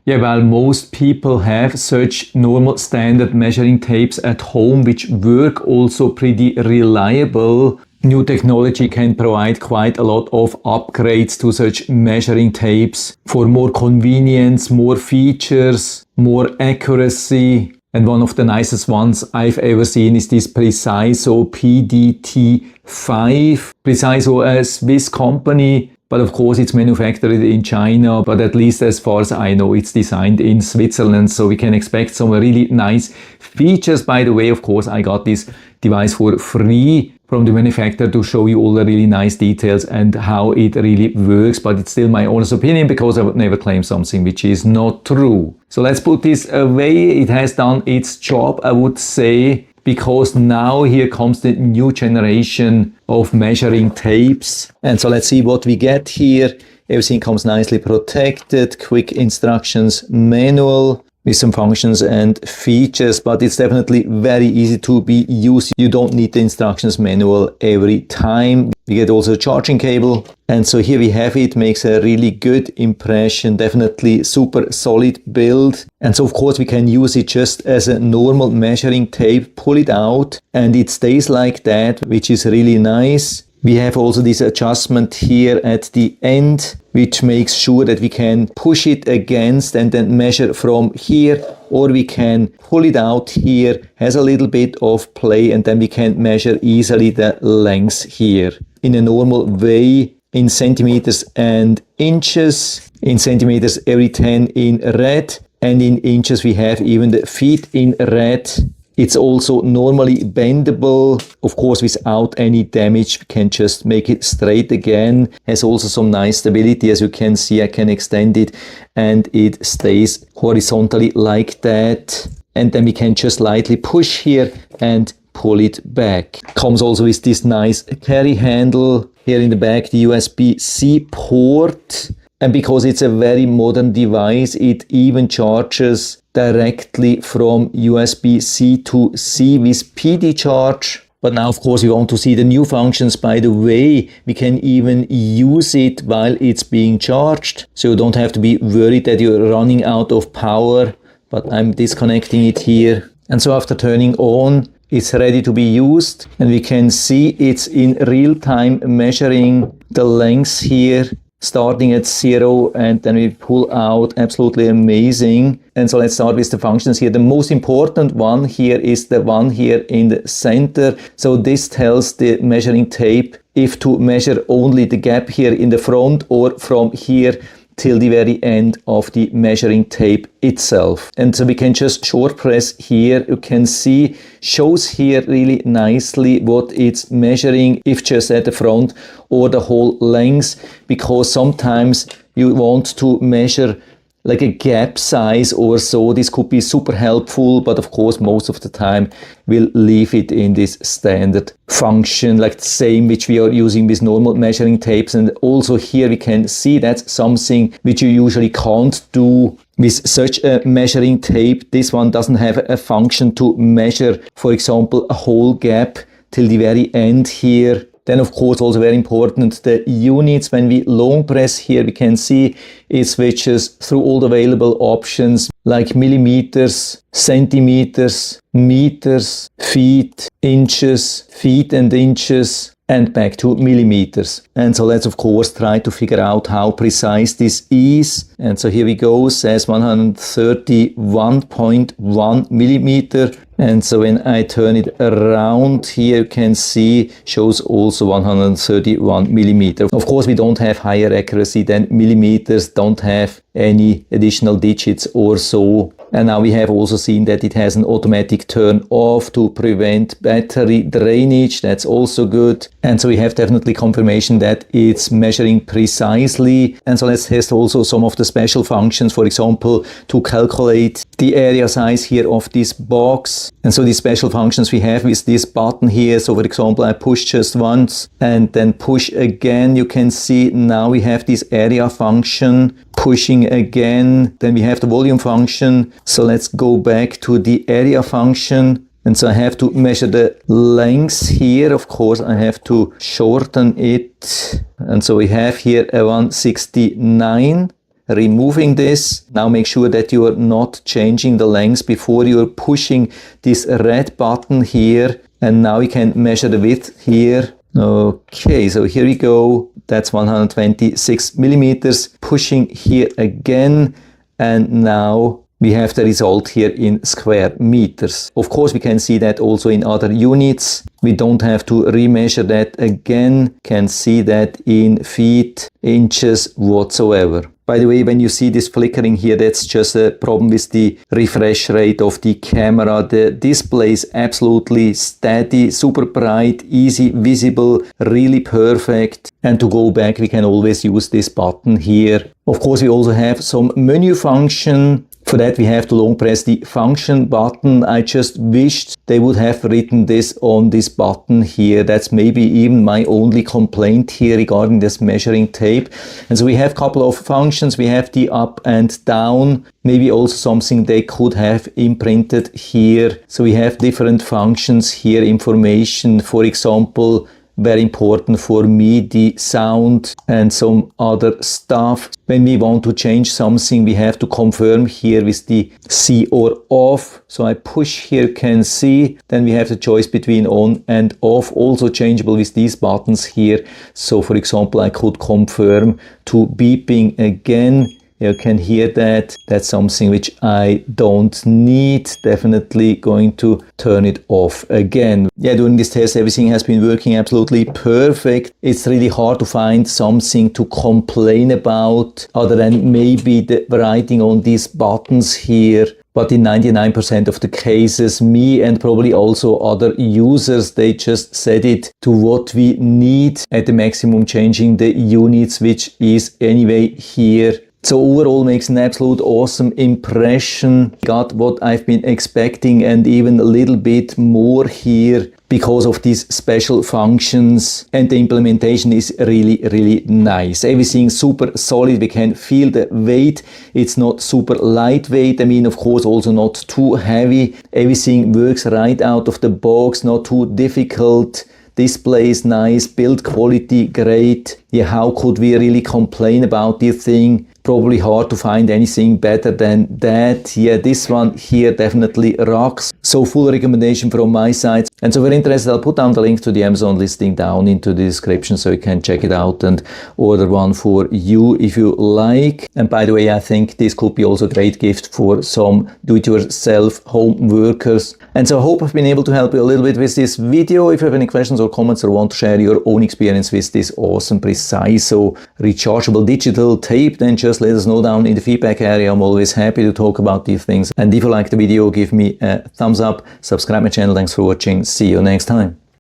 Yeah, well, most people have such normal standard measuring tapes at home, which work also pretty reliable. New technology can provide quite a lot of upgrades to such measuring tapes for more convenience, more features, more accuracy. And one of the nicest ones I've ever seen is this PREXISO PDT5. PREXISO, a Swiss company, but of course it's manufactured in China, but at least as far as I know, it's designed in Switzerland, so we can expect some really nice features. By the way, of course, I got this device for free from the manufacturer to show you all the really nice details and how it really works, but it's still my honest opinion because I would never claim something which is not true. So let's put this away. It has done its job, I would say, because now here comes the new generation of measuring tapes. And so let's see what we get here. Everything comes nicely protected, quick instructions manual with some functions and features, but it's definitely very easy to be used. You don't need the instructions manual every time. We get also a charging cable. And so here we have it, makes a really good impression, definitely super solid build. And so of course we can use it just as a normal measuring tape, pull it out and it stays like that, which is really nice. We have also this adjustment here at the end, which makes sure that we can push it against and then measure from here, or we can pull it out here, has a little bit of play, and then we can measure easily the length here in a normal way in centimeters and inches. In centimeters every 10 in red, and in inches we have even the feet in red. It's also normally bendable, of course without any damage. We can just make it straight again. Has also some nice stability, as you can see. I can extend it and it stays horizontally like that. And then we can just lightly push here and pull it back. Comes also with this nice carry handle. Here in the back, the USB-C port. And because it's a very modern device, it even charges directly from USB-C to C with PD charge. But now, of course, we want to see the new functions. By the way, we can even use it while it's being charged. So you don't have to be worried that you're running out of power. But I'm disconnecting it here. And so after turning on, it's ready to be used. And we can see it's in real time measuring the length here, starting at 0, and then we pull out. Absolutely amazing. And so let's start with the functions here. The most important one here is the one here in the center. So this tells the measuring tape if to measure only the gap here in the front or from here till the very end of the measuring tape itself. And so we can just short press here. You can see, shows here really nicely what it's measuring, if just at the front or the whole length, because sometimes you want to measure like a gap size or so. This could be super helpful, but of course most of the time we'll leave it in this standard function, like the same which we are using with normal measuring tapes. And also here we can see that's something which you usually can't do with such a measuring tape. This one doesn't have a function to measure, for example, a whole gap till the very end here. Then of course also very important, the units. When we long press here, we can see it switches through all the available options like millimeters, centimeters, meters, feet, inches, feet and inches, and back to millimeters. And so let's of course try to figure out how precise this is. And so here we go, says 131.1 millimeter. And so when I turn it around here, you can see shows also 131 millimeter. Of course, we don't have higher accuracy than millimeters, don't have any additional digits or so. And now we have also seen that it has an automatic turn off to prevent battery drainage. That's also good. And so we have definitely confirmation that it's measuring precisely. And so let's test also some of the special functions, for example, to calculate the area size here of this box. And so these special functions we have with this button here. So for example, I push just once and then push again. You can see now we have this area function. Pushing again, then we have the volume function. So let's go back to the area function. And so I have to measure the length here. Of course, I have to shorten it. And so we have here a 169 removing this. Now make sure that you are not changing the length before you are pushing this red button here. And now we can measure the width here. Okay, so here we go. That's 126 millimeters. Pushing here again. And now we have the result here in square meters. Of course, we can see that also in other units. We don't have to remeasure that again. Can see that in feet, inches, whatsoever. By the way, when you see this flickering here, that's just a problem with the refresh rate of the camera. The display is absolutely steady, super bright, easy, visible, really perfect. And to go back, we can always use this button here. Of course, we also have some menu function. For that, we have to long press the function button. I just wished they would have written this on this button here. That's maybe even my only complaint here regarding this measuring tape. And so we have a couple of functions. We have the up and down. Maybe also something they could have imprinted here. So we have different functions here, information, for example, very important for me, the sound and some other stuff. When we want to change something, we have to confirm here with the C or off. So I push here, can see. Then we have the choice between on and off, also changeable with these buttons here. So for example, I could confirm to beeping again. You can hear that. That's something which I don't need. Definitely going to turn it off again. Yeah, during this test, everything has been working absolutely perfect. It's really hard to find something to complain about other than maybe the writing on these buttons here. But in 99% of the cases, me and probably also other users, they just set it to what we need at the maximum, changing the units, which is anyway here. So overall makes an absolute awesome impression. Got what I've been expecting and even a little bit more here because of these special functions, and the implementation is really nice. Everything super solid. We can feel the weight. It's not super lightweight. I mean, of course, also not too heavy. Everything works right out of the box, not too difficult. Display is nice, build quality great. Yeah, how could we really complain about this thing? Probably hard to find anything better than that. Yeah, this one here definitely rocks. So full recommendation from my side. And so if you're interested, I'll put down the link to the Amazon listing down into the description so you can check it out and order one for you if you like. And by the way, I think this could be also a great gift for some do-it-yourself home workers. And so I hope I've been able to help you a little bit with this video. If you have any questions or comments or want to share your own experience with this awesome PREXISO rechargeable digital tape, then just let us know down in the feedback area. I'm always happy to talk about these things. And if you like the video, give me a thumbs up, subscribe my channel. Thanks for watching. See you next time.